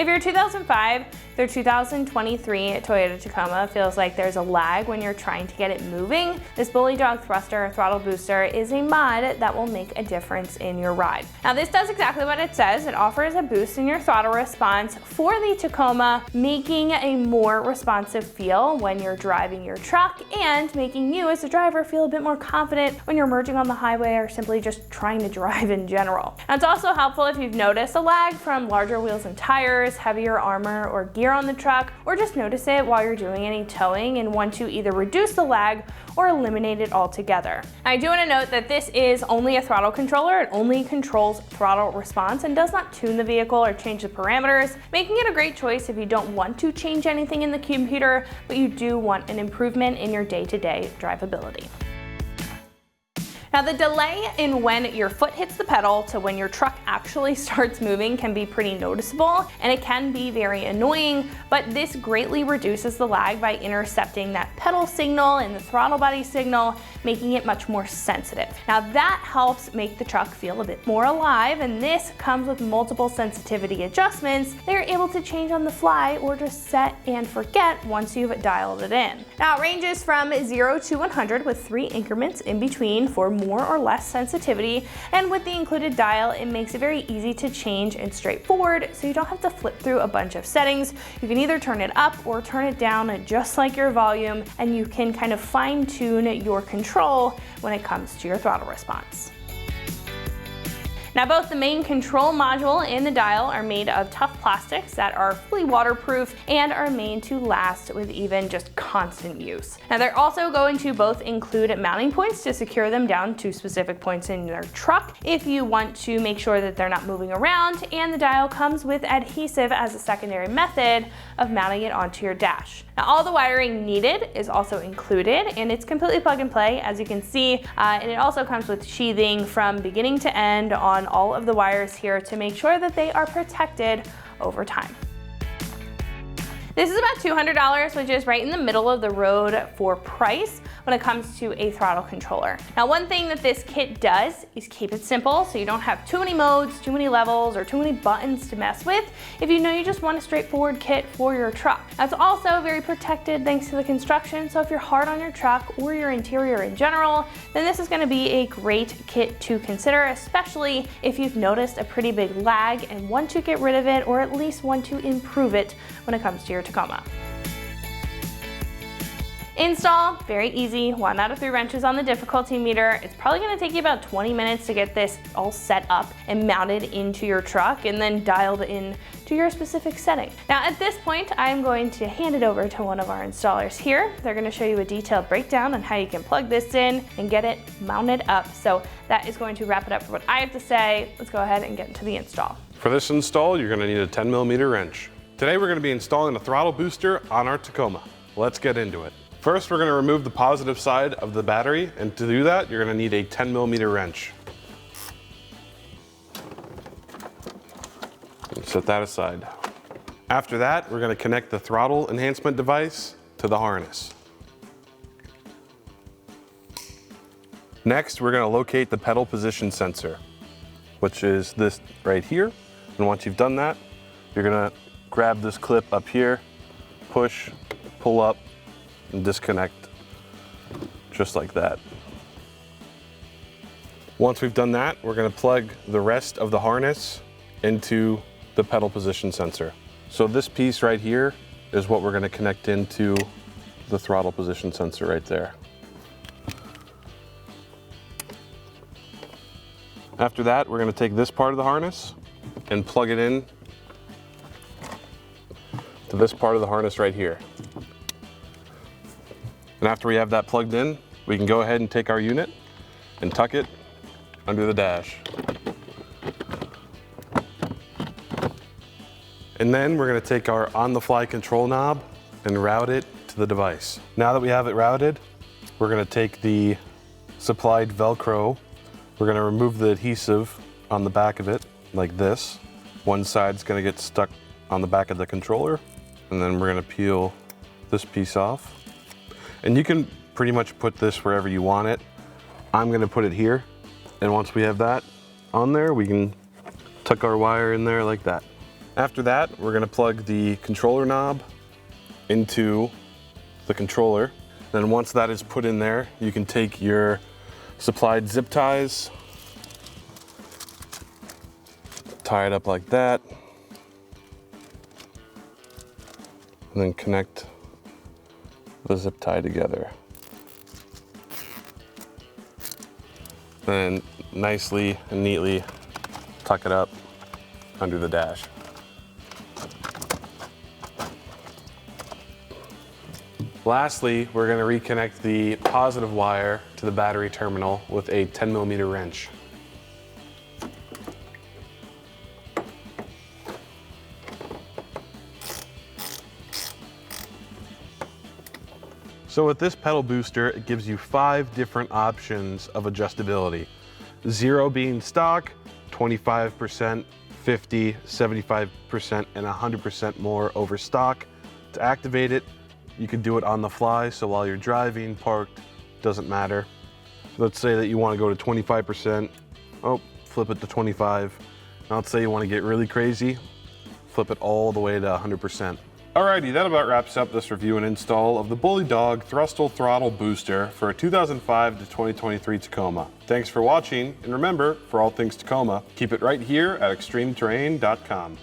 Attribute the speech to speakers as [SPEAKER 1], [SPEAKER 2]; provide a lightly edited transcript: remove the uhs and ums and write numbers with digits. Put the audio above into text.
[SPEAKER 1] If your 2005 through 2023 Toyota Tacoma feels like there's a lag when you're trying to get it moving, this Bully Dog Thruster Throttle Booster is a mod that will make a difference in your ride. Now this does exactly what it says. It offers a boost in your throttle response for the Tacoma, making a more responsive feel when you're driving your truck and making you as a driver feel a bit more confident when you're merging on the highway or simply just trying to drive in general. Now it's also helpful if you've noticed a lag from larger wheels and tires, heavier armor or gear on the truck, or just notice it while you're doing any towing and want to either reduce the lag or eliminate it altogether. I do want to note that this is only a throttle controller. It only controls throttle response and does not tune the vehicle or change the parameters, making it a great choice if you don't want to change anything in the computer, but you do want an improvement in your day-to-day drivability. Now the delay in when your foot hits the pedal to when your truck actually starts moving can be pretty noticeable, and it can be very annoying, but this greatly reduces the lag by intercepting that pedal signal and the throttle body signal, making it much more sensitive. Now that helps make the truck feel a bit more alive, and this comes with multiple sensitivity adjustments that you're able to change on the fly or just set and forget once you've dialed it in. Now it ranges from 0 to 100 with 3 increments in between for more or less sensitivity, and with the included dial it makes it very easy to change and straightforward, so you don't have to flip through a bunch of settings. You can either turn it up or turn it down just like your volume, and you can kind of fine-tune your control when it comes to your throttle response. Now both the main control module and the dial are made of tough plastics that are fully waterproof and are made to last with even just constant use. Now they're also going to both include mounting points to secure them down to specific points in your truck if you want to make sure that they're not moving around, and the dial comes with adhesive as a secondary method of mounting it onto your dash. Now all the wiring needed is also included, and it's completely plug and play as you can see, and it also comes with sheathing from beginning to end on all of the wires here to make sure that they are protected over time. This is about $200, which is right in the middle of the road for price when it comes to a throttle controller. Now one thing that this kit does is keep it simple, so you don't have too many modes, too many levels, or too many buttons to mess with if you know you just want a straightforward kit for your truck. Now it's also very protected thanks to the construction, so if you're hard on your truck or your interior in general, then this is going to be a great kit to consider, especially if you've noticed a pretty big lag and want to get rid of it, or at least want to improve it when it comes to your Tacoma. Install, very easy, 1 out of 3 wrenches on the difficulty meter. It's probably going to take you about 20 minutes to get this all set up and mounted into your truck and then dialed in to your specific setting. Now at this point, I'm going to hand it over to one of our installers here. They're going to show you a detailed breakdown on how you can plug this in and get it mounted up. So that is going to wrap it up for what I have to say. Let's go ahead and get into the install.
[SPEAKER 2] For this install, you're going to need a 10mm wrench. Today we're going to be installing a throttle booster on our Tacoma. Let's get into it. First, we're going to remove the positive side of the battery, and to do that, you're going to need a 10mm wrench. Set that aside. After that, we're going to connect the throttle enhancement device to the harness. Next, we're going to locate the pedal position sensor, which is this right here. And once you've done that, you're going to grab this clip up here, push, pull up, and disconnect just like that. Once we've done that, we're going to plug the rest of the harness into the pedal position sensor. So this piece right here is what we're going to connect into the throttle position sensor right there. After that, we're going to take this part of the harness and plug it in to this part of the harness right here. And after we have that plugged in, we can go ahead and take our unit and tuck it under the dash. And then we're going to take our on-the-fly control knob and route it to the device. Now that we have it routed, we're going to take the supplied Velcro. We're going to remove the adhesive on the back of it like this. One side's going to get stuck on the back of the controller, and then we're going to peel this piece off. And you can pretty much put this wherever you want it. I'm going to put it here, and once we have that on there, we can tuck our wire in there like that. After that, we're gonna plug the controller knob into the controller. Then once that is put in there, you can take your supplied zip ties, tie it up like that, and then connect the zip tie together. Then nicely and neatly tuck it up under the dash. Lastly, we're going to reconnect the positive wire to the battery terminal with a 10mm wrench. So with this pedal booster, it gives you 5 different options of adjustability. 0 being stock, 25%, 50, 75%, and 100% more over stock. To activate it, you can do it on the fly, so while you're driving, parked, doesn't matter. Let's say that you want to go to 25%, flip it to 25. Now let's say you want to get really crazy, flip it all the way to 100%. Alrighty, that about wraps up this review and install of the Bully Dog Throttle Booster for a 2005 to 2023 Tacoma. Thanks for watching, and remember, for all things Tacoma, keep it right here at ExtremeTerrain.com.